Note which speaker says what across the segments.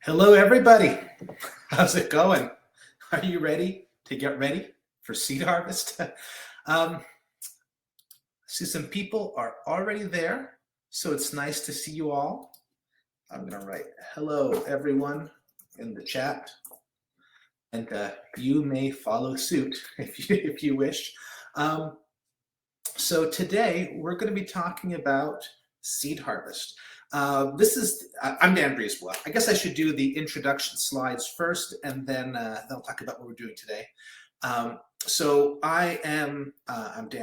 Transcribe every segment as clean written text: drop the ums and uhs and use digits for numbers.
Speaker 1: Hello, everybody. How's it going? Are you ready to get ready for seed harvest? See, some people are already there, so it's nice to see you all. I'm going to write hello, everyone, in the chat, and you may follow suit if you wish. So today we're going to be talking about seed harvest. I'm Dan Briesbla. I guess I should do the introduction slides first, and then I'll talk about what we're doing today. I'm Dan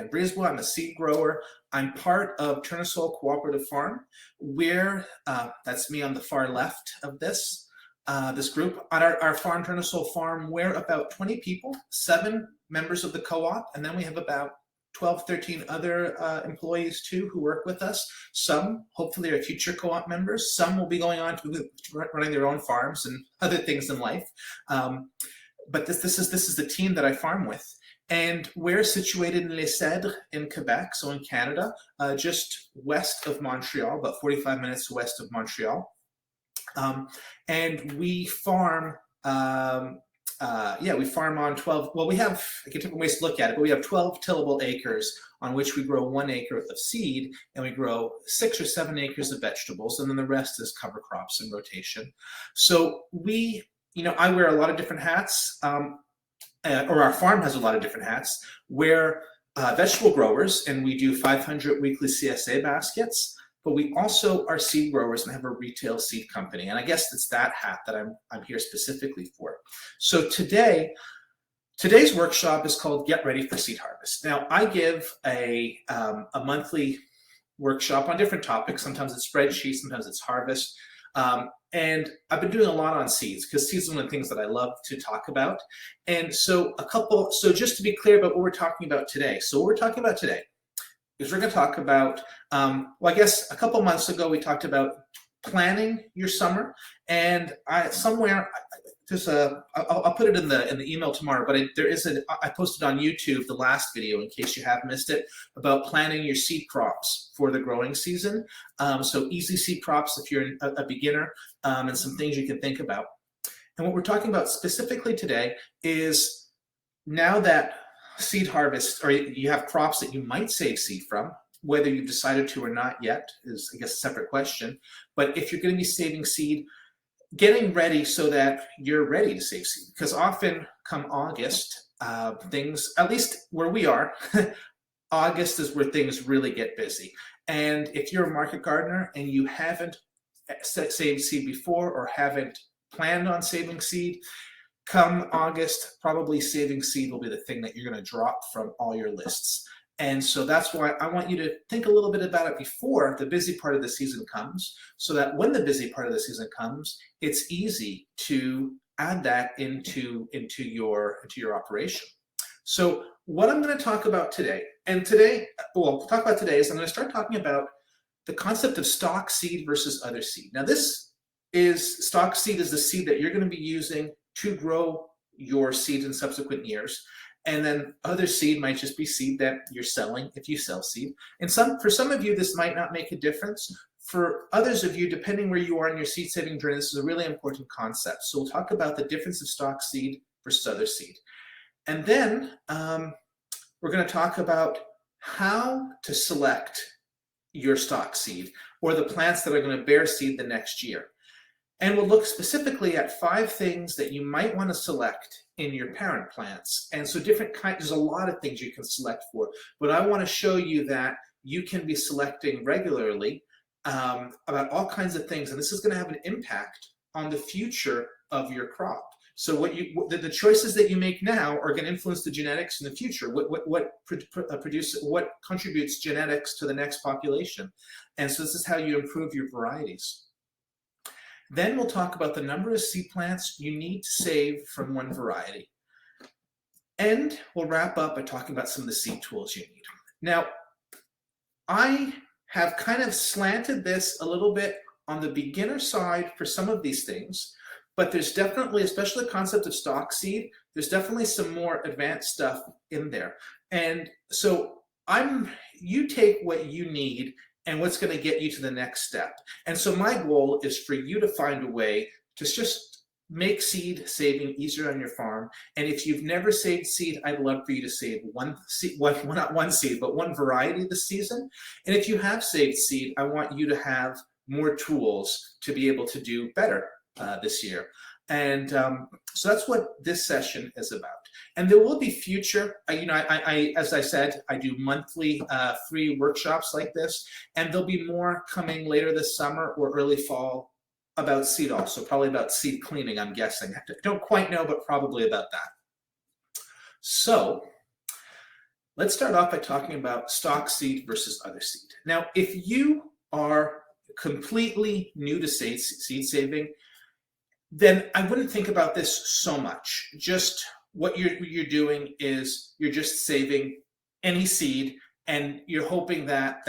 Speaker 1: Briesbla. I'm a seed grower. I'm part of Turnasol Cooperative Farm, where that's me on the far left of this group. On our farm, Turnasol Farm, we're about 20 people, 7 members of the co-op, and then we have about 12, 13 other employees too who work with us. Some hopefully are future co-op members. Some will be going on to running their own farms and other things in life. But this is the team that I farm with. And we're situated in Les Cèdres in Quebec, so in Canada, just west of Montreal, about 45 minutes west of Montreal. And we farm we farm on 12, well, we have, I get different ways to look at it, but we have 12 tillable acres on which we grow 1 acre of seed, and we grow 6 or 7 acres of vegetables, and then the rest is cover crops and rotation. So I wear a lot of different hats, or our farm has a lot of different hats. We're vegetable growers, and we do 500 weekly CSA baskets. But we also are seed growers and have a retail seed company. And I guess it's that hat that I'm here specifically for. So today's workshop is called Get Ready for Seed Harvest. Now, I give a monthly workshop on different topics. Sometimes it's spreadsheet, sometimes it's harvest. And I've been doing a lot on seeds because seeds are one of the things that I love to talk about. And so just to be clear about what we're talking about today. So what we're talking about today is we're going to talk about, I guess a couple months ago we talked about planning your summer, and I'll put it in the email tomorrow. But I posted on YouTube the last video in case you have missed it about planning your seed crops for the growing season. So easy seed crops if you're a beginner, and some things you can think about. And what we're talking about specifically today is now that seed harvest, or you have crops that you might save seed from, whether you've decided to or not yet is, I guess, a separate question. But if you're going to be saving seed, getting ready so that you're ready to save seed, because often come August, things, at least where we are, August is where things really get busy. And if you're a market gardener and you haven't saved seed before or haven't planned on saving seed, come August, probably saving seed will be the thing that you're going to drop from all your lists. And so that's why I want you to think a little bit about it before the busy part of the season comes, so that when the busy part of the season comes, it's easy to add that into your operation. So what I'm going to talk about today, is I'm going to start talking about the concept of stock seed versus other seed. Now stock seed is the seed that you're going to be using to grow your seed in subsequent years. And then other seed might just be seed that you're selling if you sell seed. And for some of you, this might not make a difference. For others of you, depending where you are in your seed saving journey, this is a really important concept. So we'll talk about the difference of stock seed versus other seed. And then we're going to talk about how to select your stock seed or the plants that are going to bear seed the next year. And we'll look specifically at 5 things that you might want to select in your parent plants. And so there's a lot of things you can select for, but I want to show you that you can be selecting regularly about all kinds of things. And this is going to have an impact on the future of your crop. So the choices that you make now are going to influence the genetics in the future. What contributes genetics to the next population. And so this is how you improve your varieties. Then we'll talk about the number of seed plants you need to save from one variety. And we'll wrap up by talking about some of the seed tools you need. Now, I have kind of slanted this a little bit on the beginner side for some of these things, but there's definitely, especially the concept of stock seed, there's definitely some more advanced stuff in there. And so you take what you need and what's going to get you to the next step. And so my goal is for you to find a way to just make seed saving easier on your farm. And if you've never saved seed, I'd love for you to save one seed, well, not one seed, but one variety this season. And if you have saved seed, I want you to have more tools to be able to do better this year. And so that's what this session is about. And there will be future, I as I said, I do monthly free workshops like this, and there'll be more coming later this summer or early fall about seed also, probably about seed cleaning, I'm guessing. I don't quite know, but probably about that. So let's start off by talking about stock seed versus other seed. Now, if you are completely new to seed saving, then I wouldn't think about this so much. Just what you're doing is you're just saving any seed, and you're hoping that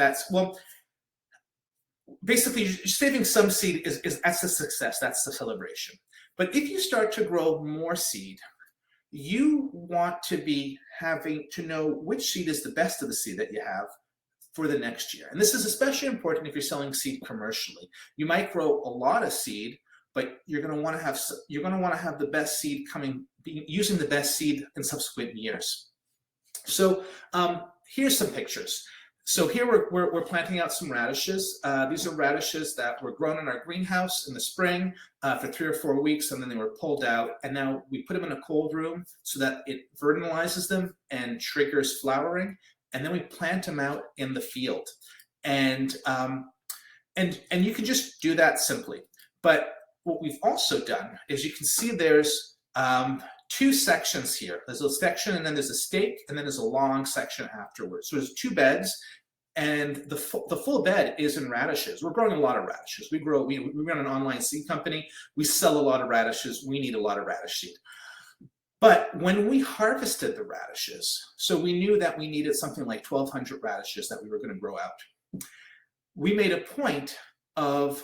Speaker 1: basically you're saving some seed is that's the success, that's the celebration. But if you start to grow more seed, you want to be having to know which seed is the best of the seed that you have for the next year. And this is especially important if you're selling seed commercially. You might grow a lot of seed, but you're going to want to have the best seed using the best seed in subsequent years. So here's some pictures. So here we're planting out some radishes. These are radishes that were grown in our greenhouse in the spring for 3 or 4 weeks, and then they were pulled out. And now we put them in a cold room so that it fertilizes them and triggers flowering. And then we plant them out in the field. And you can just do that simply. But what we've also done is, you can see there's 2 sections here. There's a section, and then there's a stake, and then there's a long section afterwards. So there's 2 beds, and the full bed is in radishes. We're growing a lot of radishes. We run an online seed company. We sell a lot of radishes. We need a lot of radish seed. But when we harvested the radishes, so we knew that we needed something like 1,200 radishes that we were going to grow out. We made a point of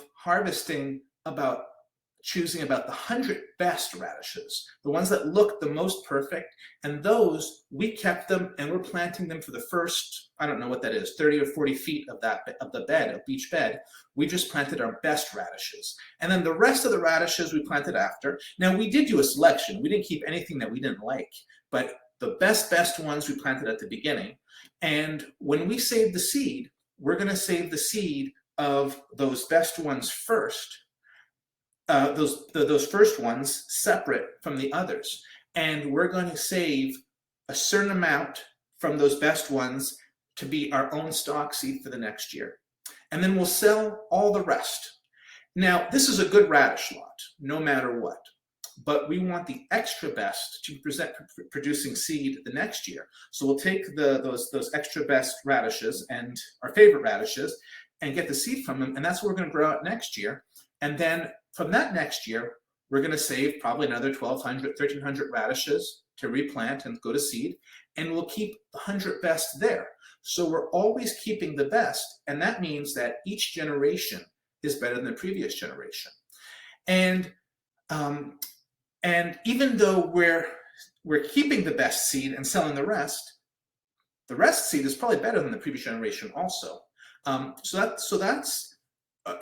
Speaker 1: choosing about the 100 best radishes, the ones that look the most perfect, and those we kept them, and we're planting them for the first, I don't know what that is, 30 or 40 feet of the bed, of each bed. We just planted our best radishes. And then the rest of the radishes we planted after. Now, we did do a selection. We didn't keep anything that we didn't like, but the best ones we planted at the beginning. And when we save the seed, we're going to save the seed of those best ones first. Those first ones separate from the others. And we're going to save a certain amount from those best ones to be our own stock seed for the next year. And then we'll sell all the rest. Now, this is a good radish lot, no matter what. But we want the extra best to present producing seed the next year. So we'll take those extra best radishes and our favorite radishes and get the seed from them. And that's what we're going to grow out next year. And then from that next year, we're going to save probably another 1,200, 1,300 radishes to replant and go to seed, and we'll keep the 100 best there. So we're always keeping the best, and that means that each generation is better than the previous generation. And even though we're keeping the best seed and selling the rest seed is probably better than the previous generation also. So that's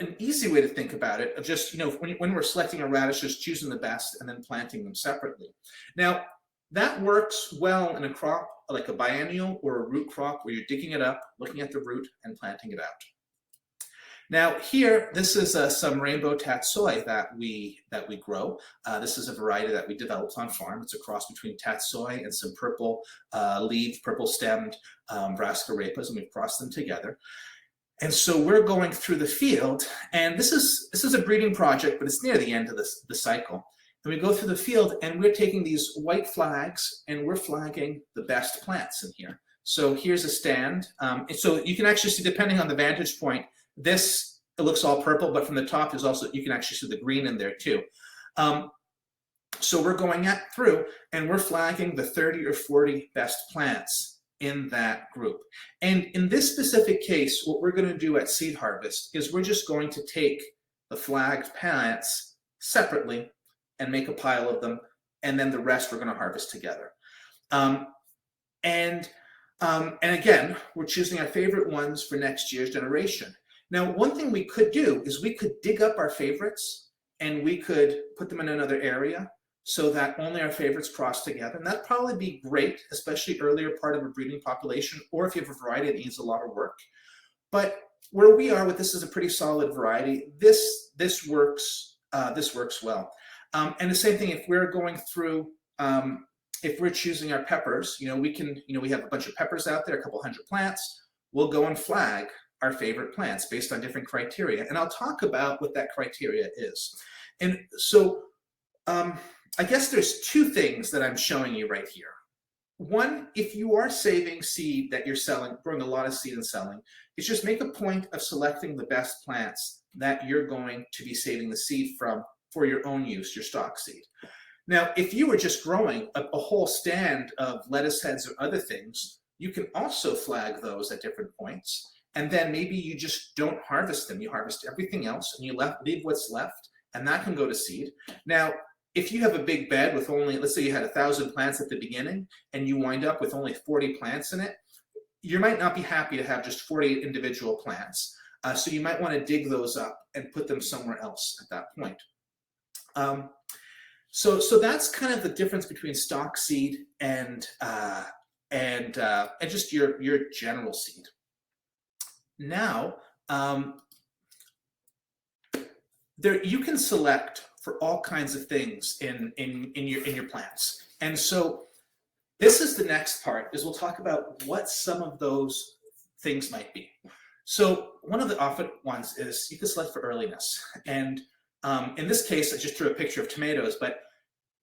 Speaker 1: an easy way to think about it, of just, when we're selecting our radishes, choosing the best and then planting them separately. Now, that works well in a crop like a biennial or a root crop, where you're digging it up, looking at the root, and planting it out. Now here, this is some rainbow tatsoi that we grow. This is a variety that we developed on farm. It's a cross between tatsoi and some purple leaved, purple stemmed Brassica Greens, and we've crossed them together. And so we're going through the field, and this is a breeding project, but it's near the end of the cycle. And we go through the field, and we're taking these white flags, and we're flagging the best plants in here. So here's a stand. So you can actually see, depending on the vantage point, it looks all purple, but from the top is also, you can actually see the green in there too. So we're going through, and we're flagging the 30 or 40 best plants in that group. And in this specific case, what we're going to do at seed harvest is we're just going to take the flagged plants separately and make a pile of them, and then the rest we're going to harvest together. And again, we're choosing our favorite ones for next year's generation. Now, one thing we could do is we could dig up our favorites and we could put them in another area so that only our favorites cross together. And that'd probably be great, especially earlier part of a breeding population, or if you have a variety that needs a lot of work. But where we are with this is a pretty solid variety. This works well. And the same thing if we're going through, if we're choosing our peppers, we have a bunch of peppers out there, a couple hundred plants. We'll go and flag our favorite plants based on different criteria. And I'll talk about what that criteria is. And so I guess there's two things that I'm showing you right here. One, if you are saving seed that you're selling, growing a lot of seed and selling, is just make a point of selecting the best plants that you're going to be saving the seed from for your own use, your stock seed. Now, if you were just growing a whole stand of lettuce heads or other things, you can also flag those at different points. And then maybe you just don't harvest them. You harvest everything else and you leave what's left, and that can go to seed. Now, if you have a big bed with only, let's say you had 1,000 plants at the beginning and you wind up with only 40 plants in it, you might not be happy to have just 40 individual plants. So you might want to dig those up and put them somewhere else at that point. So that's kind of the difference between stock seed and just your general seed. Now, you can select for all kinds of things in your plants. And so this is the next part, is we'll talk about what some of those things might be. So one of the often ones is you can select for earliness. And in this case, I just drew a picture of tomatoes, but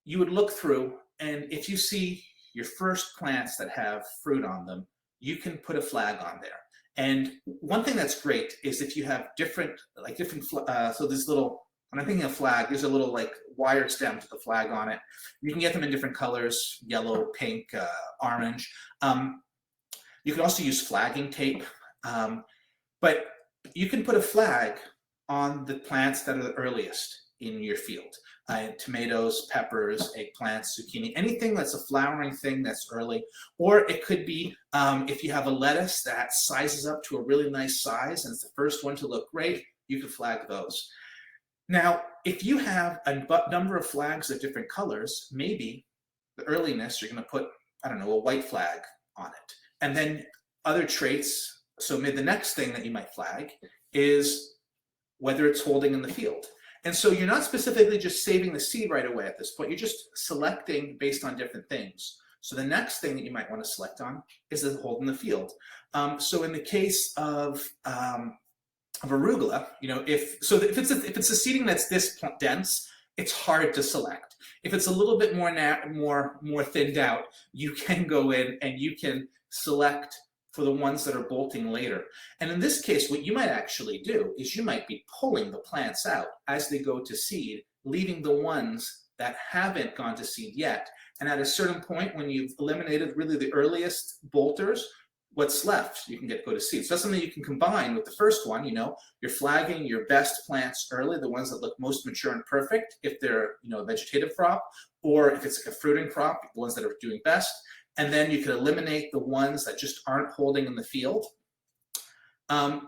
Speaker 1: you would look through, and if you see your first plants that have fruit on them, you can put a flag on there. And one thing that's great is if you have different, so this little, when I'm thinking of flag, there's a little like wire stem to the flag on it. You can get them in different colors, yellow, pink, orange. You can also use flagging tape, but you can put a flag on the plants that are the earliest in your field. Tomatoes, peppers, eggplants, zucchini, anything that's a flowering thing that's early. Or it could be if you have a lettuce that sizes up to a really nice size and it's the first one to look great, you can flag those. Now, if you have a number of flags of different colors, maybe the earliness, you're going to put, I don't know, a white flag on it. And then other traits, so maybe the next thing that you might flag is whether it's holding in the field. And so you're not specifically just saving the seed right away at this point. You're just selecting based on different things. So the next thing that you might want to select on is the hold in the field. So in the case of arugula, if it's a seeding that's this dense, it's hard to select. If it's a little bit more thinned out, you can go in and you can select for the ones that are bolting later. And in this case, what you might actually do is you might be pulling the plants out as they go to seed, leaving the ones that haven't gone to seed yet. And at a certain point, when you've eliminated really the earliest bolters, what's left, you can go to seed. So that's something you can combine with the first one. You're flagging your best plants early, the ones that look most mature and perfect, if they're a vegetative crop, or if it's like a fruiting crop, the ones that are doing best. And then you can eliminate the ones that just aren't holding in the field. Now,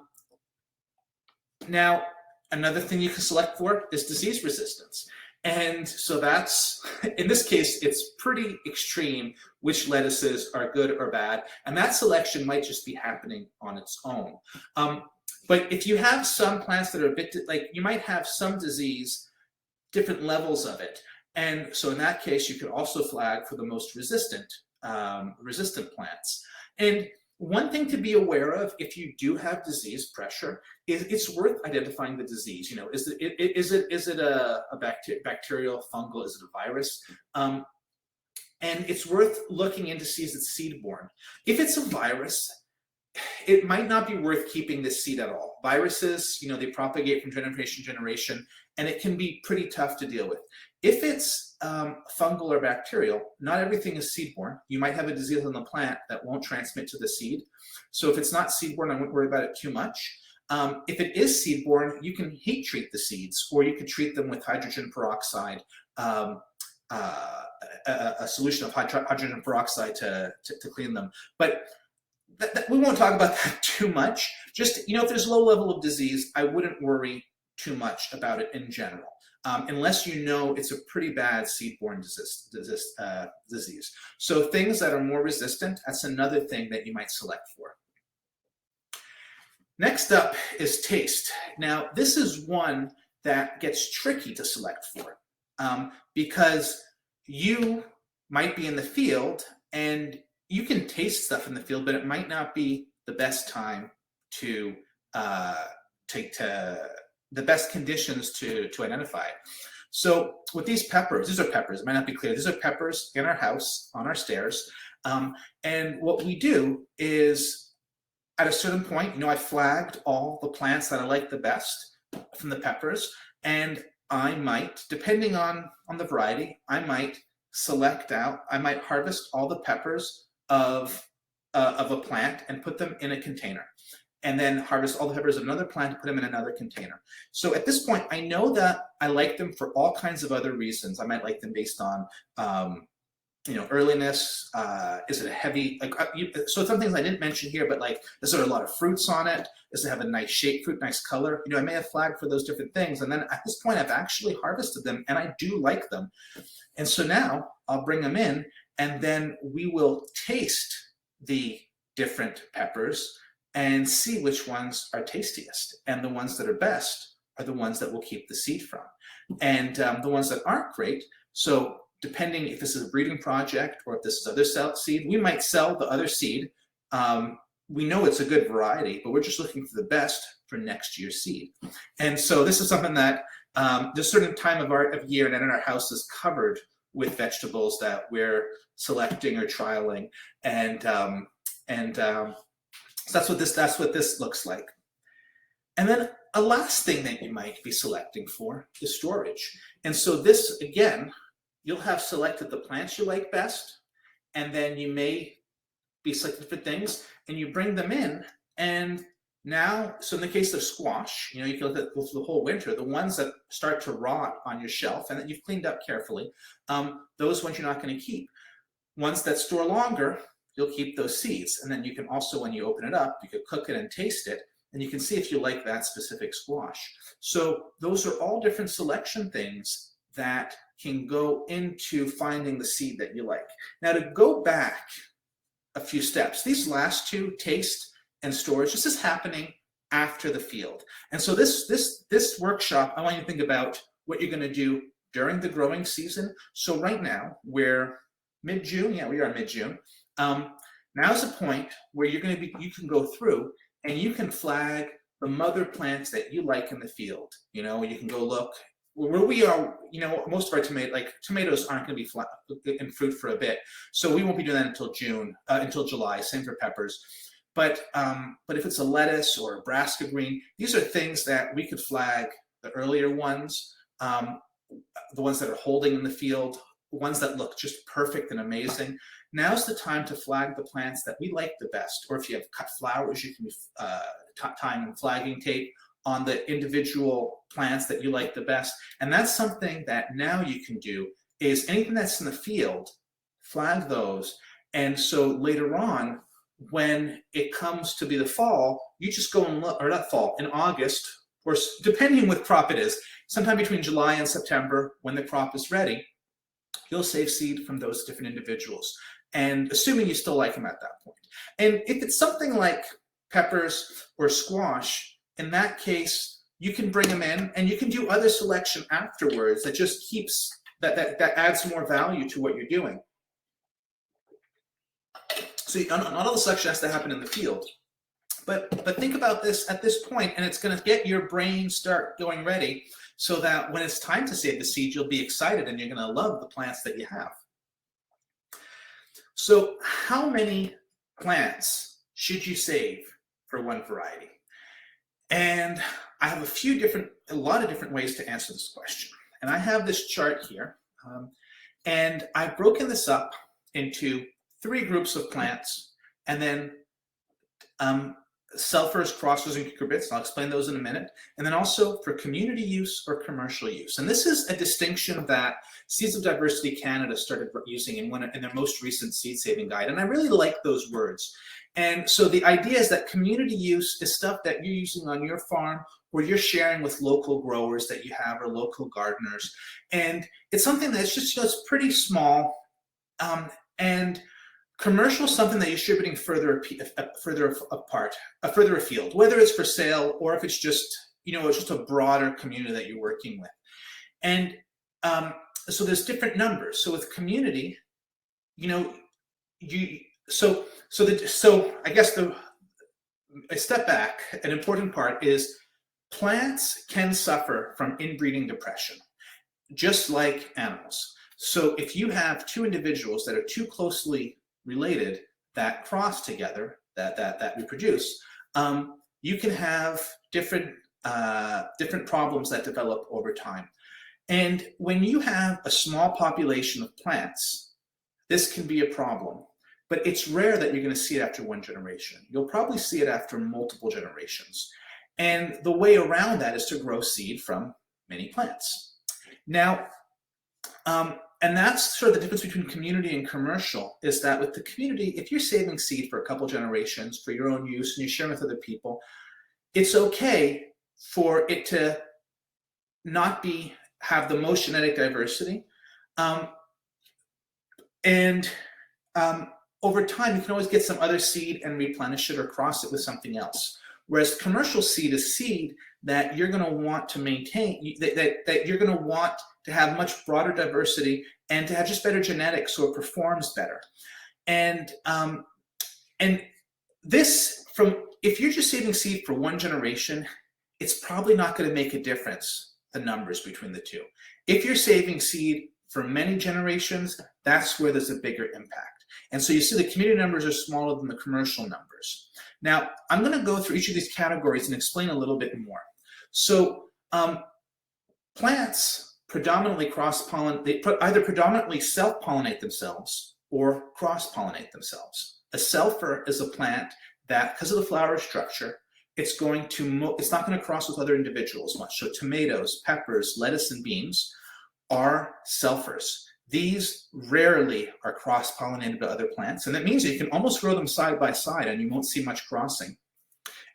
Speaker 1: another thing you can select for is disease resistance. And so that's, in this case, it's pretty extreme which lettuces are good or bad. And that selection might just be happening on its own. But if you have some plants that are a bit, you might have some disease, different levels of it. And so in that case, you could also flag for the most resistant plants. And one thing to be aware of if you do have disease pressure is it's worth identifying the disease. Is it a bacterial, fungal, is it a virus? And it's worth looking into see is it seed-borne. If it's a virus, it might not be worth keeping this seed at all. Viruses, they propagate from generation to generation, and it can be pretty tough to deal with. If it's fungal or bacterial, not everything is seed-borne. You might have a disease on the plant that won't transmit to the seed. So if it's not seed-borne, I wouldn't worry about it too much. If it is seed-borne, you can heat treat the seeds, or you could treat them with hydrogen peroxide, a solution of hydrogen peroxide to clean them. But we won't talk about that too much. Just, if there's a low level of disease, I wouldn't worry too much about it in general. unless you know it's a pretty bad seed-borne disease. So things that are more resistant, that's another thing that you might select for. Next up is taste. Now, this is one that gets tricky to select for because you might be in the field and you can taste stuff in the field, but it might not be the best time to the best conditions to identify it. So with these peppers, these are peppers, it might not be clear. These are peppers in our house on our stairs. And what we do is at a certain point, I flagged all the plants that I like the best from the peppers. And I might, depending on the variety, I might harvest all the peppers of a plant and put them in a container, and then harvest all the peppers of another plant and put them in another container. So at this point, I know that I like them for all kinds of other reasons. I might like them based on, earliness. Is it a heavy, so some things I didn't mention here, but like, is there a lot of fruits on it? Does it have a nice shape, fruit, nice color? I may have flagged for those different things. And then at this point, I've actually harvested them and I do like them. And so now I'll bring them in and then we will taste the different peppers and see which ones are tastiest. And the ones that are best are the ones that we'll keep the seed from. And the ones that aren't great, so depending if this is a breeding project or if this is other seed, we might sell the other seed. We know it's a good variety, but we're just looking for the best for next year's seed. And so this is something that there's a certain time of year and in our house is covered with vegetables that we're selecting or trialing. And so that's what this looks like. And then a last thing that you might be selecting for is storage. And so this, again, you'll have selected the plants you like best, and then you may be selected for things, and you bring them in, and now, so in the case of squash, you can look at the whole winter, the ones that start to rot on your shelf and that you've cleaned up carefully, those ones you're not going to keep. Ones that store longer, you'll keep those seeds, and then you can also, when you open it up, you can cook it and taste it, and you can see if you like that specific squash. So those are all different selection things that can go into finding the seed that you like. Now, to go back a few steps, these last two, taste and storage, this is happening after the field. And so this workshop, I want you to think about what you're going to do during the growing season. So right now, we're mid-June. Yeah, we are mid-June. Now's the point where you can go through and you can flag the mother plants that you like in the field. You can go look where we are. Most of our tomatoes aren't going to be flat in fruit for a bit, so we won't be doing that until July. Same for peppers. But if it's a lettuce or a Brassica green, these are things that we could flag the earlier ones, the ones that are holding in the field, ones that look just perfect and amazing. Now's the time to flag the plants that we like the best. Or if you have cut flowers, you can be tying flagging tape on the individual plants that you like the best. And that's something that now you can do, is anything that's in the field, flag those. And so later on, when it comes to be the fall, you just go and look, or not fall, in August, or depending what crop it is, sometime between July and September, when the crop is ready, you'll save seed from those different individuals. And assuming you still like them at that point. And if it's something like peppers or squash, in that case, you can bring them in and you can do other selection afterwards that just keeps, that adds more value to what you're doing. So not all the selection has to happen in the field. But think about this at this point, and it's going to get your brain start going ready so that when it's time to save the seed, you'll be excited and you're going to love the plants that you have. So how many plants should you save for one variety? And I have a lot of different ways to answer this question. And I have this chart here, and I've broken this up into 3 groups of plants, and then selfers, crossers, and cucurbits. I'll explain those in a minute. And then also for community use or commercial use. And this is a distinction that Seeds of Diversity Canada started using in their most recent seed saving guide. And I really like those words. And so the idea is that community use is stuff that you're using on your farm where you're sharing with local growers that you have or local gardeners. And it's something that's just, it's pretty small. And commercial is something that you're distributing further afield, whether it's for sale or if it's just, it's just a broader community that you're working with. And so there's different numbers. So with community, so I guess a step back, an important part is plants can suffer from inbreeding depression, just like animals. So if you have two individuals that are too closely related that cross together, that reproduce, you can have different problems that develop over time. And when you have a small population of plants, this can be a problem. But it's rare that you're going to see it after one generation. You'll probably see it after multiple generations. And the way around that is to grow seed from many plants. Now, and that's sort of the difference between community and commercial, is that with the community, if you're saving seed for a couple generations for your own use and you're sharing with other people, it's okay for it to not have the most genetic diversity. Over time, you can always get some other seed and replenish it or cross it with something else. Whereas commercial seed is seed that you're going to want to maintain, that you're going to want to have much broader diversity and to have just better genetics so it performs better. And this, if you're just saving seed for one generation, it's probably not going to make a difference, the numbers between the two. If you're saving seed for many generations, that's where there's a bigger impact. And so you see the community numbers are smaller than the commercial numbers. Now, I'm going to go through each of these categories and explain a little bit more. So plants predominantly they either predominantly self-pollinate themselves or cross-pollinate themselves. A selfer is a plant that, because of the flower structure, it's not going to cross with other individuals much. So tomatoes, peppers, lettuce, and beans are selfers. These rarely are cross-pollinated by other plants, and that means that you can almost grow them side by side and you won't see much crossing.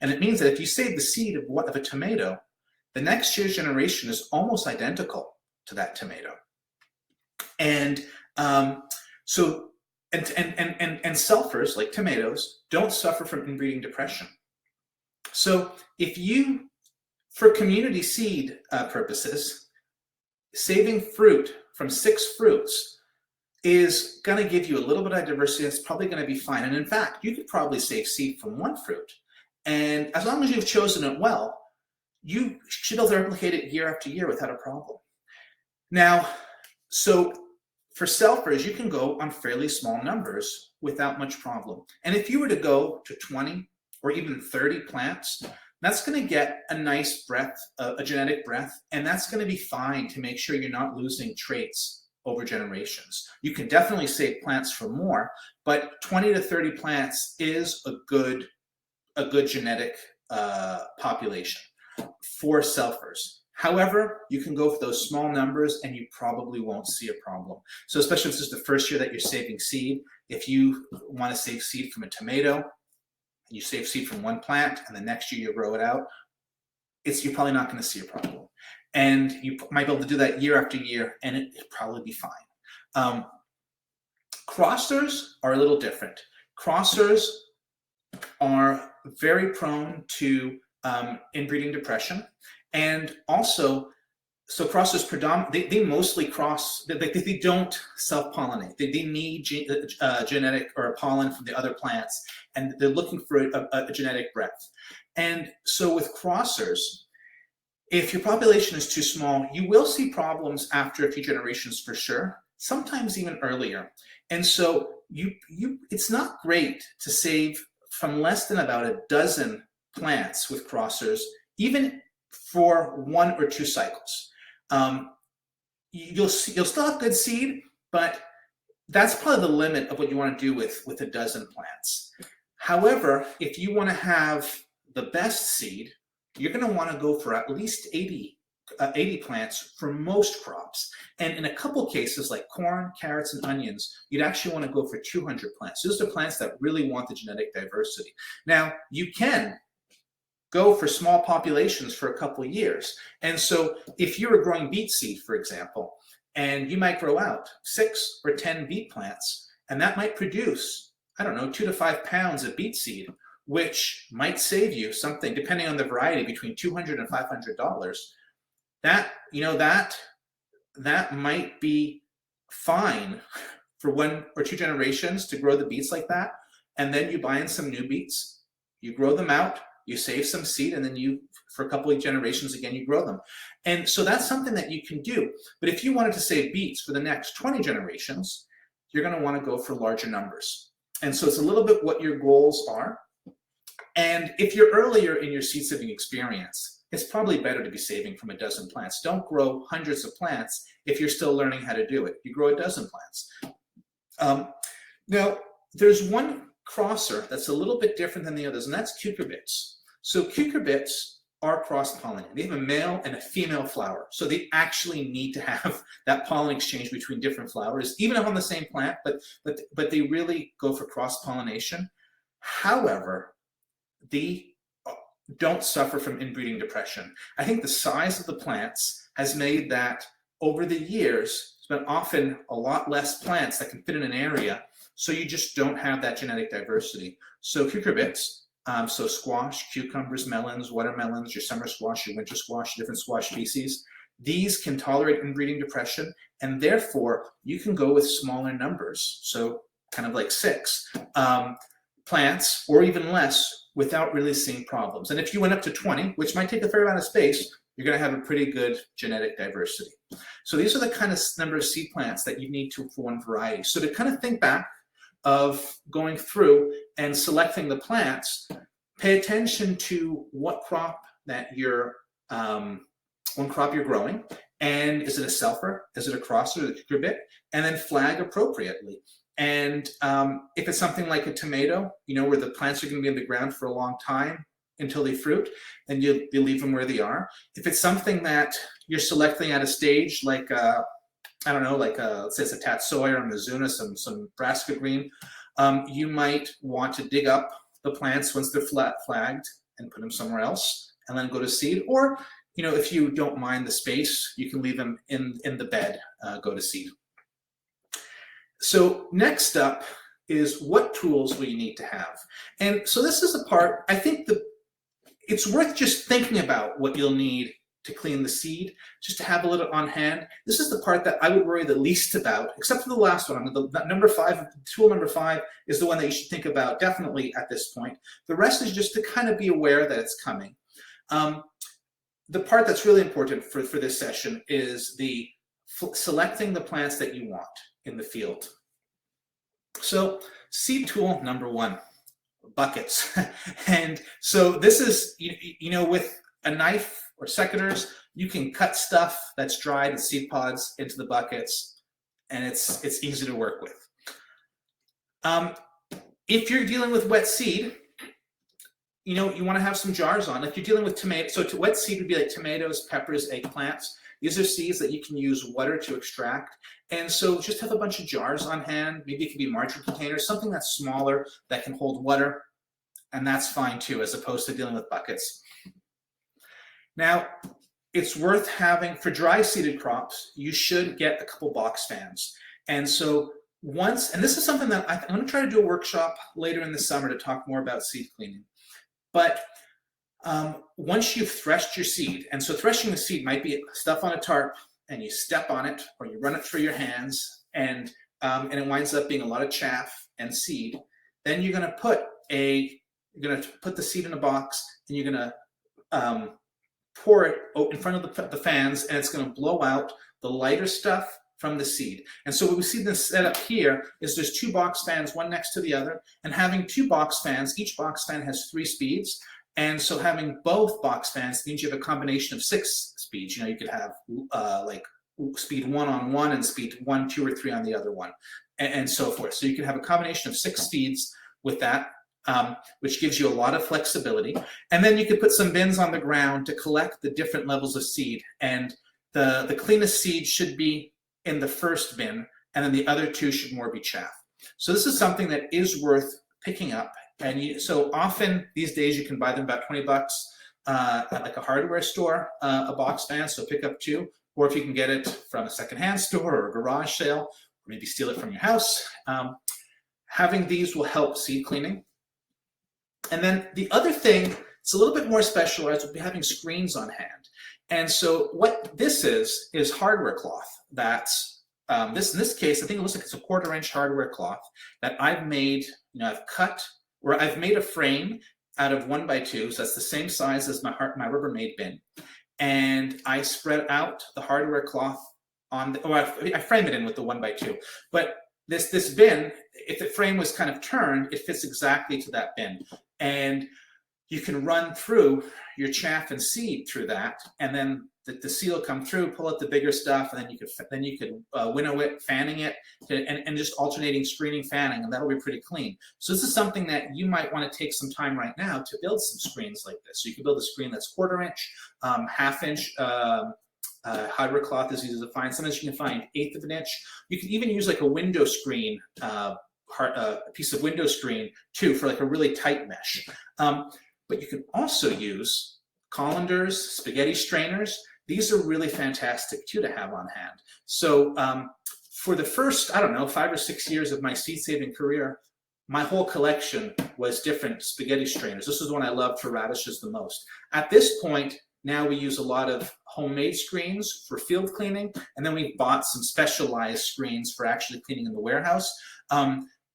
Speaker 1: And it means that if you save the seed of a tomato, the next year's generation is almost identical to that tomato. And selfers, like tomatoes, don't suffer from inbreeding depression. So for community seed purposes, saving fruit from 6 fruits is going to give you a little bit of diversity. That's probably going to be fine. And in fact, you could probably save seed from 1 fruit. And as long as you've chosen it well, you should be able to replicate it year after year without a problem. Now, so for selfers, you can go on fairly small numbers without much problem. And if you were to go to 20 or even 30 plants, that's going to get a nice breadth, a genetic breadth, and that's going to be fine to make sure you're not losing traits over generations. You can definitely save plants for more, but 20 to 30 plants is a good genetic population for selfers. However, you can go for those small numbers and you probably won't see a problem. So especially if this is the first year that you're saving seed, if you want to save seed from a tomato, you save seed from 1 plant, and the next year you grow it out, you're probably not going to see a problem. And you might be able to do that year after year, and it'll probably be fine. Crossers are a little different. Crossers are very prone to inbreeding depression, and also, so crossers they mostly cross. They don't self-pollinate. They need genetic or pollen from the other plants, and they're looking for a genetic breadth. And so with crossers, if your population is too small, you will see problems after a few generations for sure, sometimes even earlier. And so it's not great to save from less than about a dozen plants with crossers, even for 1 or 2 cycles. You'll still have good seed, but that's probably the limit of what you want to do with a dozen plants. However, if you want to have the best seed, you're going to want to go for at least 80 plants for most crops. And in a couple cases, like corn, carrots, and onions, you'd actually want to go for 200 plants. Those are plants that really want the genetic diversity. Now, you can go for small populations for a couple of years. And so if you were growing beet seed, for example, and you might grow out 6 or 10 beet plants, and that might produce, I don't know, 2 to 5 pounds of beet seed, which might save you something, depending on the variety, between $200 and $500. That might be fine for 1 or 2 generations to grow the beets like that. And then you buy in some new beets, you grow them out, you save some seed, and then for a couple of generations again, you grow them. And so that's something that you can do. But if you wanted to save beets for the next 20 generations, you're going to want to go for larger numbers. And so it's a little bit what your goals are. And if you're earlier in your seed saving experience, it's probably better to be saving from a dozen plants. Don't grow hundreds of plants if you're still learning how to do it. You grow a dozen plants. Now, there's one crosser that's a little bit different than the others, and that's Cucurbits. So Cucurbits are cross-pollinated. They have a male and a female flower. So they actually need to have that pollen exchange between different flowers, even if on the same plant, but they really go for cross-pollination. However, they don't suffer from inbreeding depression. I think the size of the plants has made that over the years, there's been often a lot less plants that can fit in an area, so you just don't have that genetic diversity. So Cucurbits, so squash, cucumbers, melons, watermelons, your summer squash, your winter squash, different squash species, these can tolerate inbreeding depression, and therefore you can go with smaller numbers, so kind of like 6 plants or even less without really seeing problems. And if you went up to 20, which might take a fair amount of space, you're going to have a pretty good genetic diversity. So these are the kind of number of seed plants that you need to for one variety. So to kind of think back of going through and selecting the plants, pay attention to what crop that you're growing, and is it a selfer, is it a crosser, a cucurbit, and then flag appropriately. And if it's something like a tomato, where the plants are going to be in the ground for a long time until they fruit, and you leave them where they are. If it's something that you're selecting at a stage like let's say it's a tatsoi or a mizuna, some Brassica green, you might want to dig up the plants once they're flagged and put them somewhere else and then go to seed. Or, if you don't mind the space, you can leave them in the bed, go to seed. So next up is what tools will you need to have? And so this is a part, I think it's worth just thinking about what you'll need to clean the seed, just to have a little on hand. This is the part that I would worry the least about, except for the last one. Tool number 5 is the one that you should think about definitely at this point. The rest is just to kind of be aware that it's coming. The part that's really important for this session is the selecting the plants that you want in the field. So seed tool number 1, buckets. And so this is, with a knife or secateurs, you can cut stuff that's dried in seed pods into the buckets, and it's easy to work with. If you're dealing with wet seed, you want to have some jars on. If you're dealing with tomatoes, so wet seed would be like tomatoes, peppers, eggplants. These are seeds that you can use water to extract. And so just have a bunch of jars on hand. Maybe it could be margarine containers, something that's smaller that can hold water. And that's fine too, as opposed to dealing with buckets. Now, it's worth having, for dry seeded crops, you should get a couple box fans. And so and this is something that I'm going to try to do a workshop later in the summer to talk more about seed cleaning. But once you've threshed your seed, and so threshing the seed might be stuff on a tarp, and you step on it, or you run it through your hands, and it winds up being a lot of chaff and seed. Then you're going to put the seed in a box, and you're going to pour it in front of the fans, and it's going to blow out the lighter stuff from the seed. And so what we see this set up here is there's 2 box fans, one next to the other, and having 2 box fans, each box fan has 3 speeds. And so having both box fans means you have a combination of 6 speeds. You could have like speed 1 on one and speed 1, 2, or 3 on the other one, and so forth. So you can have a combination of 6 speeds with that, which gives you a lot of flexibility. And then you could put some bins on the ground to collect the different levels of seed. And the cleanest seed should be in the first bin, and then the other 2 should more be chaff. So this is something that is worth picking up. And so often these days you can buy them about $20 at like a hardware store, a box fan, so pick up 2, or if you can get it from a secondhand store or a garage sale, or maybe steal it from your house. Having these will help seed cleaning. And then the other thing, it's a little bit more specialized, will be having screens on hand. And so what this is hardware cloth. That's in this case, I think it looks like it's a 1/4-inch hardware cloth that I've made, I've cut, or I've made a frame out of 1x2, so that's the same size as my Rubbermaid bin. And I spread out the hardware cloth on I frame it in with the 1x2. But this bin, if the frame was kind of turned, it fits exactly to that bin. And you can run through your chaff and seed through that, and then the seed will come through, pull out the bigger stuff, and then you could winnow it, fanning it, and just alternating screening, fanning, and that'll be pretty clean. So this is something that you might want to take some time right now to build some screens like this. So you can build a screen that's 1/4-inch, 1/2-inch. Hardware cloth is easy to find. Sometimes you can find 1/8 of an inch. You can even use like a window screen, a piece of window screen too, for like a really tight mesh. But you can also use colanders, spaghetti strainers. These are really fantastic too to have on hand. So for the first, 5 or 6 years of my seed saving career, my whole collection was different spaghetti strainers. This is the one I loved for radishes the most. At this point, now we use a lot of homemade screens for field cleaning, and then we bought some specialized screens for actually cleaning in the warehouse.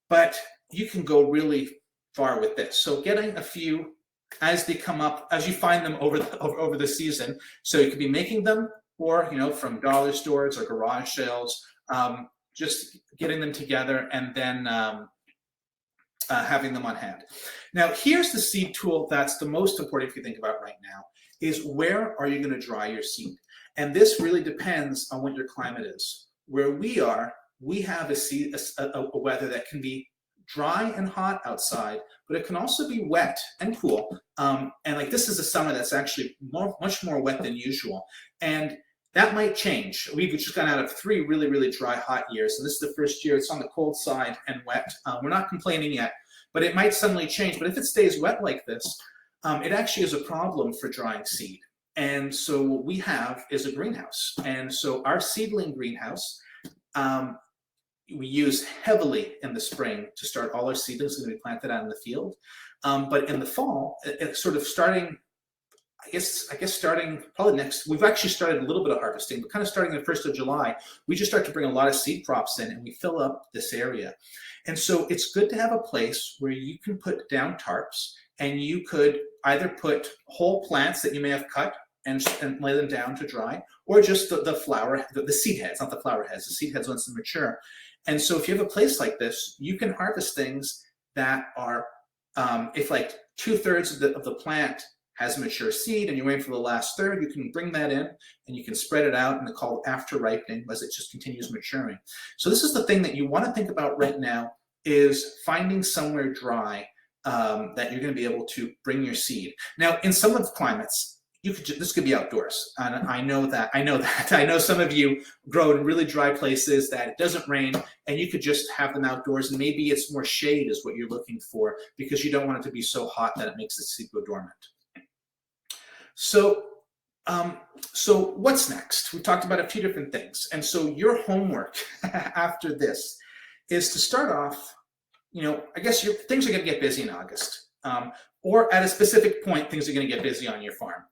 Speaker 1: But you can go really far with this. So getting a few as they come up, as you find them over the season. So you could be making them, or from dollar stores or garage sales, just getting them together and then having them on hand. Now, here's the seed tool that's the most important if you think about right now, is where are you going to dry your seed? And this really depends on what your climate is. Where we are, we have a weather that can be dry and hot outside, but it can also be wet and cool. And like this is a summer that's actually much more wet than usual. And that might change. We've just gone out of 3 really, really dry, hot years. And this is the first year it's on the cold side and wet. We're not complaining yet, but it might suddenly change. But if it stays wet like this, it actually is a problem for drying seed. And so what we have is a greenhouse. And so our Seedling Greenhouse, we use heavily in the spring to start all our seedlings that are going to be planted out in the field. But in the fall, it's sort of starting, I guess starting probably we've actually started a little bit of harvesting, but kind of starting the 1st of July, we just start to bring a lot of seed crops in and we fill up this area. And so it's good to have a place where you can put down tarps, and you could either put whole plants that you may have cut and lay them down to dry, or just the seed heads, not the flower heads, the seed heads once they mature. And so if you have a place like this, you can harvest things that are, if like 2/3 of the plant has mature seed and you're waiting for the last third, you can bring that in and you can spread it out, and they call it after ripening as it just continues maturing. So this is the thing that you want to think about right now, is finding somewhere dry that you're going to be able to bring your seed. Now, in some of the climates, this could be outdoors. And I know some of you grow in really dry places that it doesn't rain, and you could just have them outdoors, and maybe it's more shade is what you're looking for because you don't want it to be so hot that it makes the seed go dormant. So what's next? We talked about a few different things. And so your homework after this is to start off, I guess things are going to get busy in August. Or at a specific point, things are going to get busy on your farm.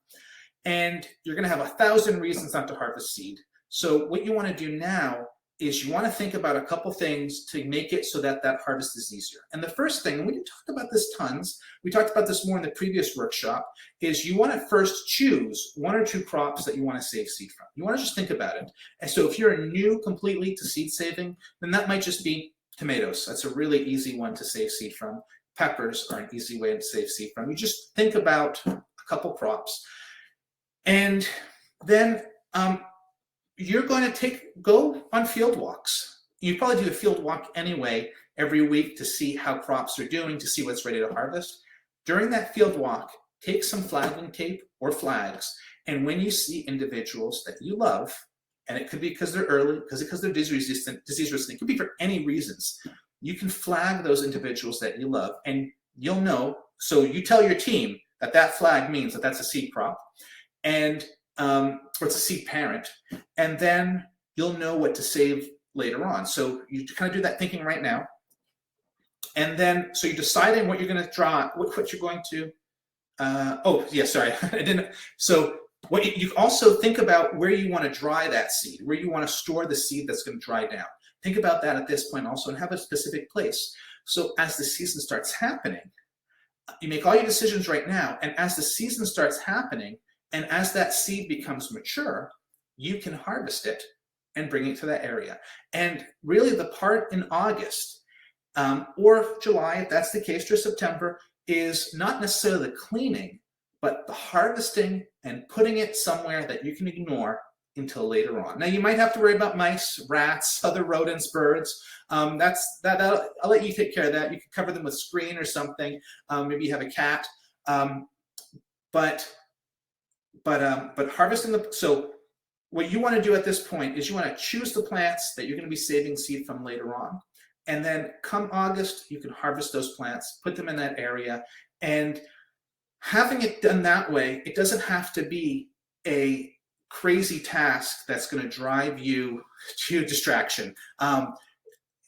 Speaker 1: And you're going to have 1,000 reasons not to harvest seed. So what you want to do now is you want to think about a couple things to make it so that harvest is easier. And the first thing, and we didn't talk about this tons, we talked about this more in the previous workshop, is you want to first choose 1 or 2 crops that you want to save seed from. You want to just think about it. And so if you're new completely to seed saving, then that might just be tomatoes. That's a really easy one to save seed from. Peppers are an easy way to save seed from. You just think about a couple crops. And then you're going to go on field walks. You probably do a field walk anyway every week to see how crops are doing, to see what's ready to harvest. During that field walk, take some flagging tape or flags, and when you see individuals that you love, and it could be because they're early, because they're disease resistant, it could be for any reasons, you can flag those individuals that you love, and you'll know. So you tell your team, that flag means that that's a seed crop, and or it's a seed parent, and then you'll know what to save later on. So you kind of do that thinking right now, and then so you're deciding what you're going to draw, what you're going to. Oh yeah, sorry, I didn't. So what you also think about where you want to dry that seed, where you want to store the seed that's going to dry down. Think about that at this point also, and have a specific place. So as the season starts happening, you make all your decisions right now, and as the season starts happening, and as that seed becomes mature, you can harvest it and bring it to that area. And really the part in August or July, if that's the case, or September, is not necessarily the cleaning, but the harvesting and putting it somewhere that you can ignore until later on. Now you might have to worry about mice, rats, other rodents, birds. I'll let you take care of that. You can cover them with screen or something. Maybe you have a cat. But harvesting so what you want to do at this point is you want to choose the plants that you're going to be saving seed from later on. And then come August, you can harvest those plants, put them in that area. And having it done that way, it doesn't have to be a crazy task that's going to drive you to distraction. And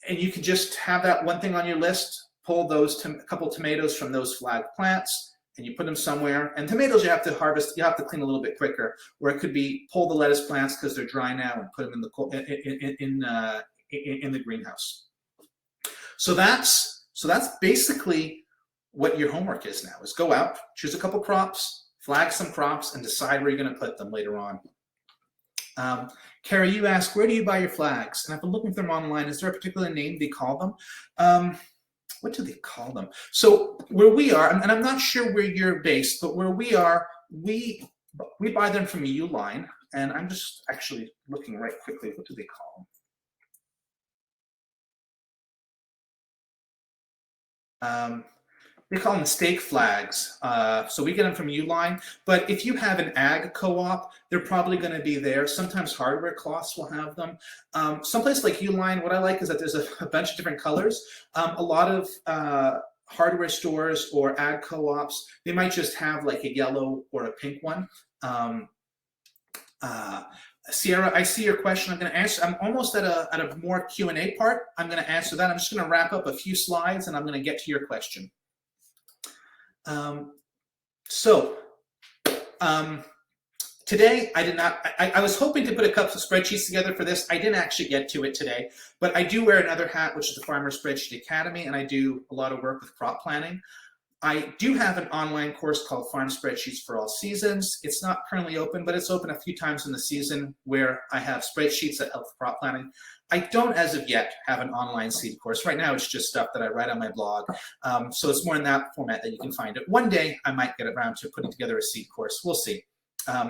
Speaker 1: you can just have that one thing on your list, pull those a couple tomatoes from those flag plants, and you put them somewhere. And tomatoes you have to harvest, you have to clean a little bit quicker. Or it could be pull the lettuce plants because they're dry now and put them in the greenhouse. So that's basically what your homework is now, is go out, choose a couple crops, flag some crops, and decide where you're going to put them later on. Carrie, you asked, where do you buy your flags? And I've been looking for them online. Is there a particular name they call them? What do they call them? So where we are, and I'm not sure where you're based, but where we are, we buy them from Uline. And I'm just actually looking right quickly. What do they call them? They call them stake flags. So we get them from Uline. But if you have an ag co-op, they're probably going to be there. Sometimes hardware cloths will have them. Someplace like Uline, what I like is that there's a bunch of different colors. A lot of hardware stores or ag co-ops, they might just have like a yellow or a pink one. Sierra, I see your question. I'm going to answer. I'm almost at a more Q&A part. I'm going to answer that. I'm just going to wrap up a few slides, and I'm going to get to your question. Today I did not. I was hoping to put a couple of spreadsheets together for this. I didn't actually get to it today, but I do wear another hat, which is the Farmer Spreadsheet Academy, and I do a lot of work with crop planning. I do have an online course called Farm Spreadsheets for All Seasons. It's not currently open, but it's open a few times in the season where I have spreadsheets that help with crop planning. I don't, as of yet, have an online seed course. Right now, it's just stuff that I write on my blog. So it's more in that format that you can find it. One day, I might get around to putting together a seed course. We'll see.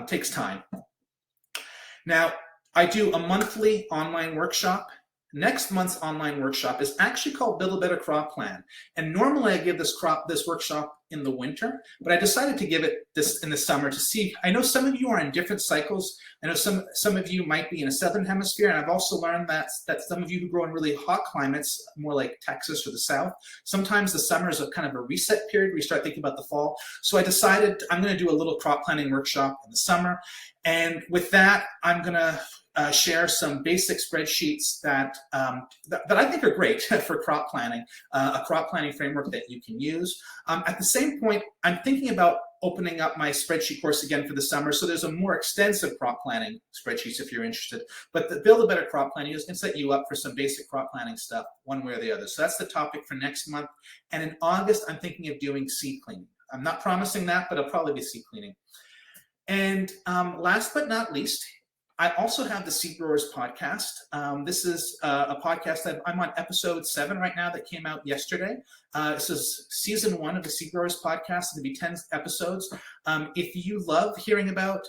Speaker 1: Takes time. Now, I do a monthly online workshop. Next month's online workshop is actually called Build a Better Crop Plan. And normally I give this workshop in the winter, but I decided to give it this in the summer to see. I know some of you are in different cycles. I know some of you might be in a southern hemisphere, and I've also learned that some of you who grow in really hot climates, more like Texas or the South, sometimes the summer is a kind of a reset period where you start thinking about the fall. So I decided I'm going to do a little crop planning workshop in the summer. And with that, I'm going to share some basic spreadsheets that I think are great for crop planning, a crop planning framework that you can use. At the same point, I'm thinking about opening up my spreadsheet course again for the summer, so there's a more extensive crop planning spreadsheets if you're interested. But the Build a Better Crop Planning is going to set you up for some basic crop planning stuff one way or the other. So that's the topic for next month. And in August, I'm thinking of doing seed cleaning. I'm not promising that, but it'll probably be seed cleaning. And last but not least, I also have the Seed Brewers Podcast. This is a podcast that I'm on episode 7 right now that came out yesterday. This is season 1 of the Seed Brewers Podcast. It's going to be 10 episodes. If you love hearing about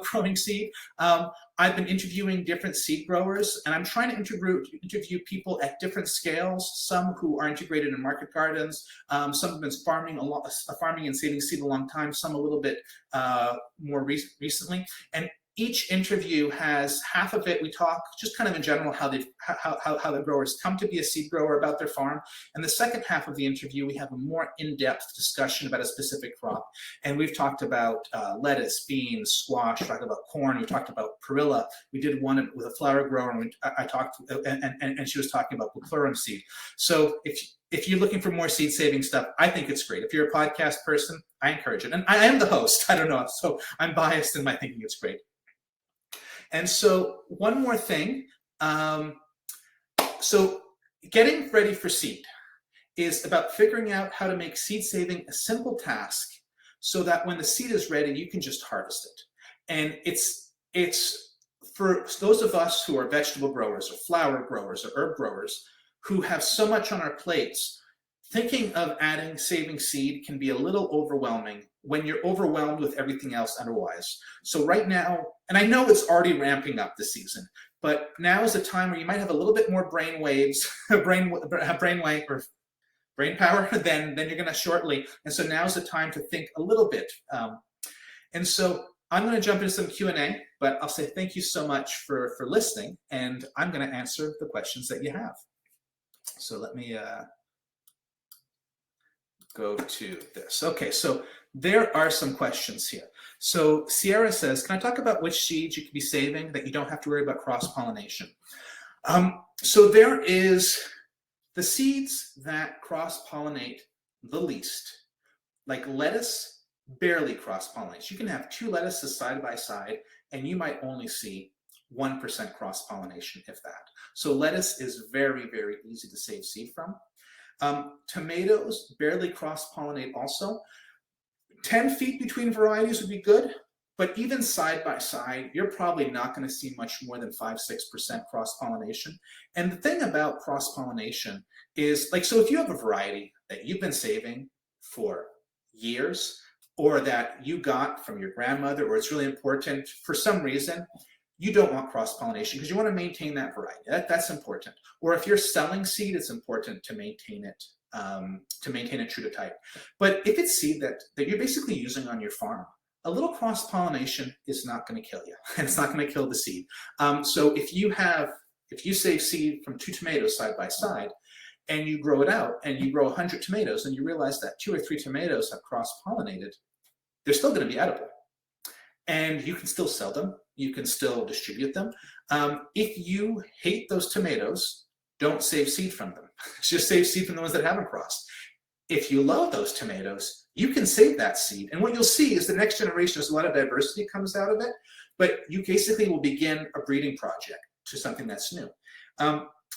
Speaker 1: growing seed, I've been interviewing different seed growers, and I'm trying to interview people at different scales, some who are integrated in market gardens, some have been farming and saving seed a long time, some a little bit more recently. And each interview has half of it. We talk just kind of in general how the growers come to be a seed grower, about their farm. And the second half of the interview, we have a more in-depth discussion about a specific crop. And we've talked about lettuce, beans, squash, we talked about corn, we talked about perilla. We did one with a flower grower, and I talked, and she was talking about buclurum seed. So if you're looking for more seed saving stuff, I think it's great. If you're a podcast person, I encourage it. And I am the host, I don't know, so I'm biased in my thinking it's great. And so one more thing, so getting ready for seed is about figuring out how to make seed saving a simple task so that when the seed is ready, you can just harvest it. And it's for those of us who are vegetable growers or flower growers or herb growers who have so much on our plates, thinking of adding saving seed can be a little overwhelming when you're overwhelmed with everything else otherwise. So right now, and I know it's already ramping up this season, but now is a time where you might have a little bit more brain waves, brain power than you're going to shortly. And so now's the time to think a little bit. And so I'm going to jump into some Q&A, but I'll say thank you so much for listening, and I'm going to answer the questions that you have. So let me go to this. Okay, so there are some questions here. So Sierra says, can I talk about which seeds you can be saving that you don't have to worry about cross-pollination? So there is the seeds that cross-pollinate the least, like lettuce, barely cross-pollinates. You can have two lettuces side by side, and you might only see 1% cross-pollination, if that. So lettuce is very, very easy to save seed from. Tomatoes barely cross-pollinate also. 10 feet between varieties would be good, but even side by side, you're probably not going to see much more than 5-6% cross-pollination. And the thing about cross-pollination is, like, so if you have a variety that you've been saving for years, or that you got from your grandmother, or it's really important for some reason, you don't want cross-pollination because you want to maintain that variety. That's important. Or if you're selling seed, it's important to maintain it true to type. But if it's seed that you're basically using on your farm, a little cross-pollination is not going to kill you, and it's not going to kill the seed. So if you save seed from 2 tomatoes side by side, and you grow it out, and you grow 100 tomatoes, and you realize that 2 or 3 tomatoes have cross-pollinated, they're still going to be edible. And you can still sell them. You can still distribute them. If you hate those tomatoes, don't save seed from them. Just save seed from the ones that haven't crossed. If you love those tomatoes, you can save that seed. And what you'll see is the next generation, there's a lot of diversity comes out of it, but you basically will begin a breeding project to something that's new.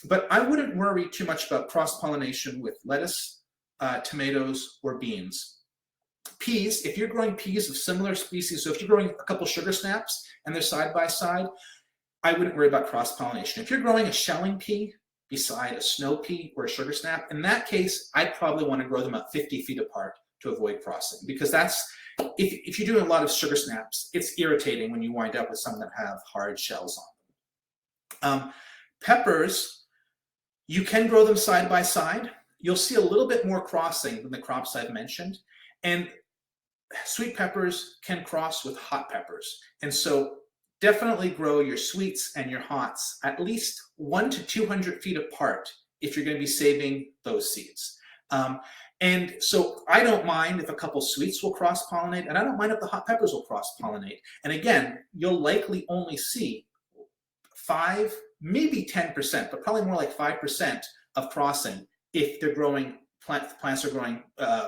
Speaker 1: But I wouldn't worry too much about cross-pollination with lettuce, tomatoes, or beans. Peas, if you're growing peas of similar species, so if you're growing a couple sugar snaps and they're side by side, I wouldn't worry about cross-pollination. If you're growing a shelling pea beside a snow pea or a sugar snap, in that case, I'd probably want to grow them about 50 feet apart to avoid crossing, because that's, if you're doing a lot of sugar snaps, it's irritating when you wind up with some that have hard shells on them. Peppers, you can grow them side by side. You'll see a little bit more crossing than the crops I've mentioned. And sweet peppers can cross with hot peppers. And so definitely grow your sweets and your hots at least 100 to 200 feet apart if you're going to be saving those seeds. And so I don't mind if a couple sweets will cross-pollinate, and I don't mind if the hot peppers will cross-pollinate. And again, you'll likely only see 5, maybe 10%, but probably more like 5% of crossing if they're growing, plants are growing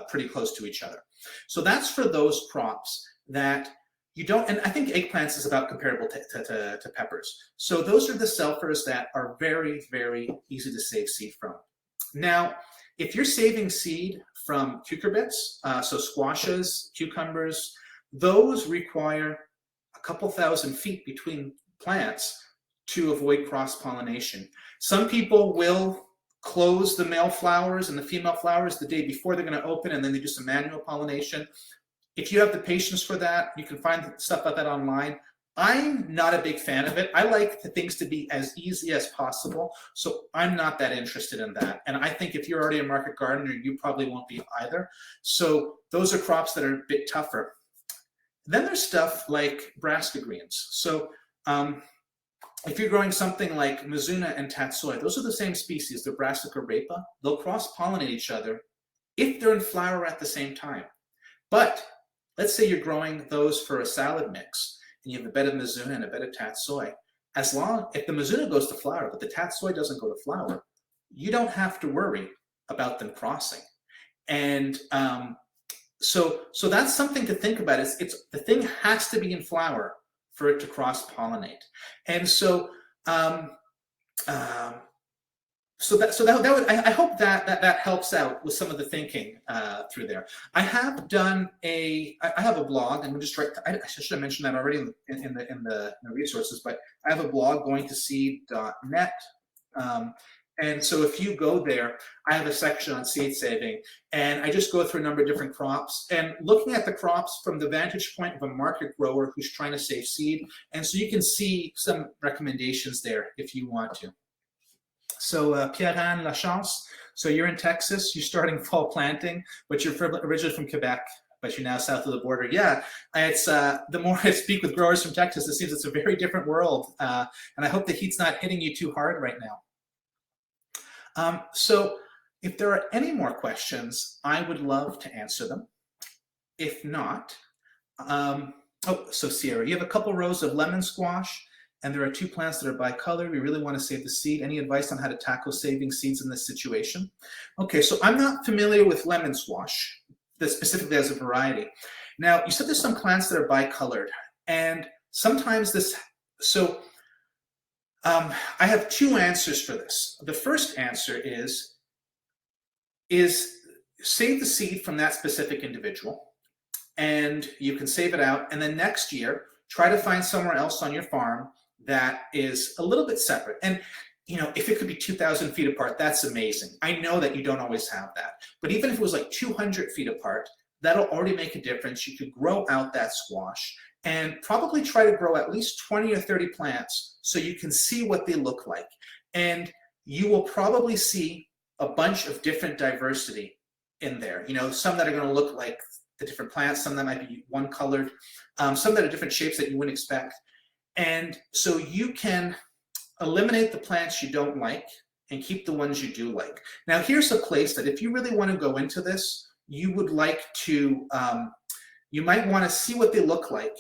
Speaker 1: pretty close to each other. So that's for those crops that you don't, and I think eggplants is about comparable to peppers. So those are the selfers that are very, very easy to save seed from. Now, if you're saving seed from cucurbits, so squashes, cucumbers, those require a couple thousand feet between plants to avoid cross-pollination. Some people will close the male flowers and the female flowers the day before they're going to open, and then they do some manual pollination. If you have the patience for that, you can find stuff like that online. I'm not a big fan of it. I like the things to be as easy as possible, so I'm not that interested in that. And I think if you're already a market gardener, you probably won't be either. So those are crops that are a bit tougher. Then there's stuff like Brassica Greens. So if you're growing something like Mizuna and Tatsoi, those are the same species. They're Brassica rapa. They'll cross-pollinate each other if they're in flower at the same time. But let's say you're growing those for a salad mix, and you have a bed of Mizuna and a bed of Tatsoi. If the Mizuna goes to flower, but the Tatsoi doesn't go to flower, you don't have to worry about them crossing. And so that's something to think about. It's the thing has to be in flower for it to cross-pollinate. And so I hope that helps out with some of the thinking through there. I have a blog, and I should have mentioned that already in the resources, but I have a blog, goingtoseed.net. And so if you go there, I have a section on seed saving, and I just go through a number of different crops and looking at the crops from the vantage point of a market grower who's trying to save seed. And so you can see some recommendations there if you want to. So Pierre-Anne Lachance, so you're in Texas, you're starting fall planting, but you're originally from Quebec, but you're now south of the border. Yeah, it's the more I speak with growers from Texas, it seems it's a very different world. And I hope the heat's not hitting you too hard right now. So if there are any more questions, I would love to answer them. If not, so Sierra, you have a couple rows of lemon squash, and there are 2 plants that are bicolored. We really want to save the seed. Any advice on how to tackle saving seeds in this situation? Okay, so I'm not familiar with lemon squash, specifically as a variety. Now, you said there's some plants that are bicolored, and sometimes I have 2 answers for this. The first answer is save the seed from that specific individual, and you can save it out, and then next year, try to find somewhere else on your farm that is a little bit separate. And if it could be 2,000 feet apart, that's amazing. I know that you don't always have that, but even if it was like 200 feet apart, that'll already make a difference. You could grow out that squash and probably try to grow at least 20 or 30 plants so you can see what they look like. And you will probably see a bunch of different diversity in there. Some that are going to look like the different plants, some that might be one colored, some that are different shapes that you wouldn't expect. And so you can eliminate the plants you don't like and keep the ones you do like. Now, here's a place that if you really want to go into this, you would like to, you might want to see what they look like.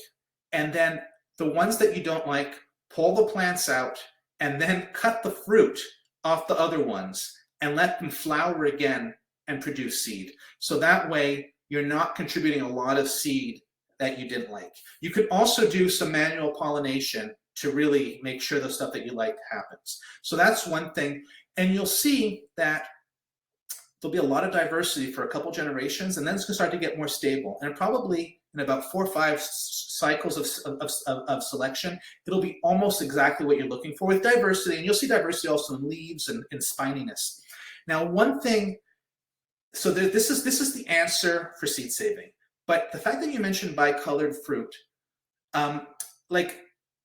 Speaker 1: And then the ones that you don't like, pull the plants out and then cut the fruit off the other ones and let them flower again and produce seed. So that way you're not contributing a lot of seed that you didn't like. You could also do some manual pollination to really make sure the stuff that you like happens. So that's one thing. And you'll see that there'll be a lot of diversity for a couple generations, and then it's going to start to get more stable. And probably in about 4 or 5 cycles of selection, it'll be almost exactly what you're looking for with diversity. And you'll see diversity also in leaves and in spininess. Now, one thing, so this is the answer for seed saving. But the fact that you mentioned bicolored fruit, like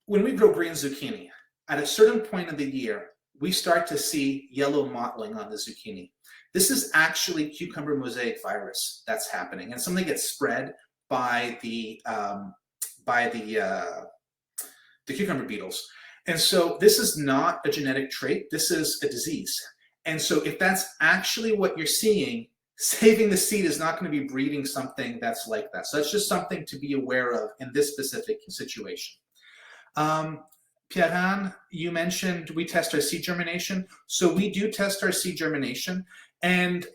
Speaker 1: when we grow green zucchini, at a certain point of the year, we start to see yellow mottling on the zucchini. This is actually cucumber mosaic virus that's happening, and something gets spread by the cucumber beetles. And so this is not a genetic trait, this is a disease. And so if that's actually what you're seeing, saving the seed is not going to be breeding something that's like that. So that's just something to be aware of in this specific situation. Pierre-Anne, you mentioned we test our seed germination. So we do test our seed germination, and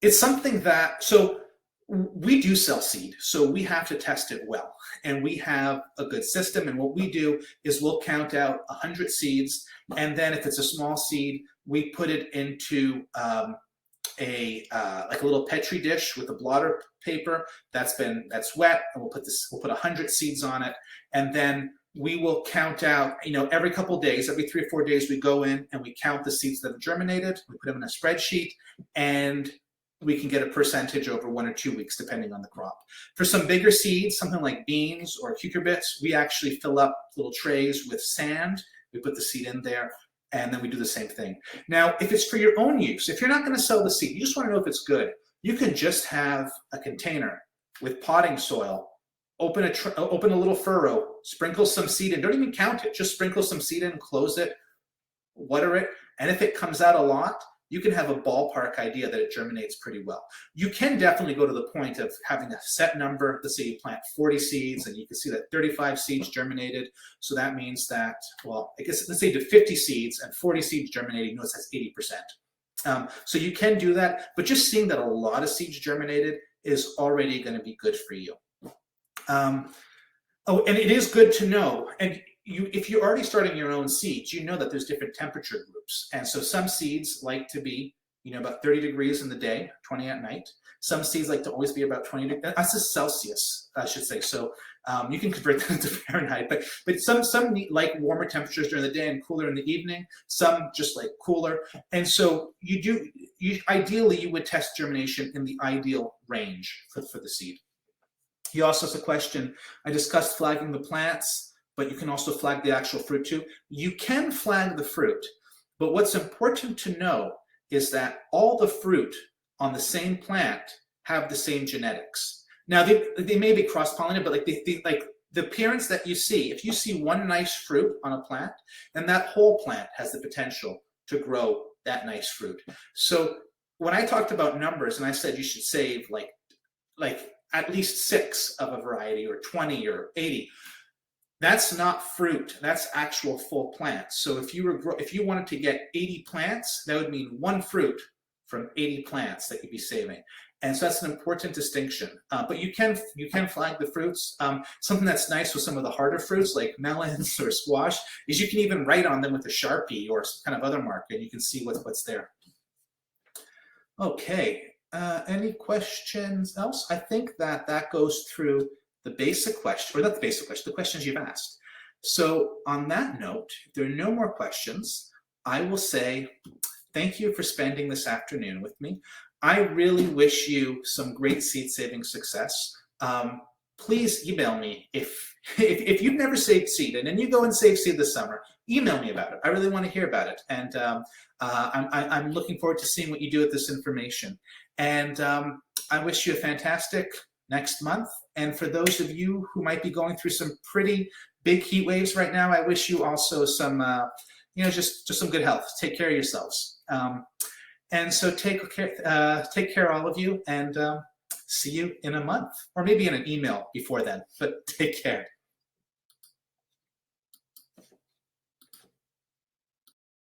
Speaker 1: it's something that, so we do sell seed, so we have to test it well, and we have a good system. And what we do is we'll count out 100 seeds, and then if it's a small seed, we put it into like a little Petri dish with a blotter paper that's wet, and we'll put 100 seeds on it, and then we will count out, every couple of days, every 3 or 4 days, we go in and we count the seeds that have germinated. We put them in a spreadsheet, and we can get a percentage over 1 or 2 weeks, depending on the crop. For some bigger seeds, something like beans or cucurbits, we actually fill up little trays with sand. We put the seed in there, and then we do the same thing. Now, if it's for your own use, if you're not going to sell the seed, you just want to know if it's good, you can just have a container with potting soil. Open a little furrow, sprinkle some seed in. Don't even count it. Just sprinkle some seed in, close it, water it. And if it comes out a lot, you can have a ballpark idea that it germinates pretty well. You can definitely go to the point of having a set number. Let's say you plant 40 seeds and you can see that 35 seeds germinated. So that means that, well, I guess let's say you did 50 seeds and 40 seeds germinating, notice that's 80%. So you can do that, but just seeing that a lot of seeds germinated is already going to be good for you. And it is good to know, and if you're already starting your own seeds, you know that there's different temperature groups. And so some seeds like to be, about 30 degrees in the day, 20 at night. Some seeds like to always be about 20 degrees. That's a Celsius, I should say. So you can convert that to Fahrenheit. But some like warmer temperatures during the day and cooler in the evening. Some just like cooler. And so ideally, you would test germination in the ideal range for the seed. He also has a question. I discussed flagging the plants, but you can also flag the actual fruit too. You can flag the fruit, but what's important to know is that all the fruit on the same plant have the same genetics. Now they may be cross-pollinated, but like the appearance that you see, if you see one nice fruit on a plant, then that whole plant has the potential to grow that nice fruit. So when I talked about numbers and I said you should save like at least 6 of a variety or 20 or 80, that's not fruit, that's actual full plants. So if you wanted to get 80 plants, that would mean 1 fruit from 80 plants that you'd be saving. And so that's an important distinction. But you can flag the fruits. Something that's nice with some of the harder fruits like melons or squash is you can even write on them with a Sharpie or some kind of other marker and you can see what's there. Okay. Any questions else? I think that goes through the basic question, or not the basic question, the questions you've asked. So on that note, if there are no more questions, I will say thank you for spending this afternoon with me. I really wish you some great seed saving success. Please email me if you've never saved seed and then you go and save seed this summer. Email me about it. I really want to hear about it, and I'm looking forward to seeing what you do with this information. And I wish you a fantastic next month. And for those of you who might be going through some pretty big heat waves right now, I wish you also some, just some good health. Take care of yourselves. And so take care, all of you, and see you in a month, or maybe in an email before then. But take care.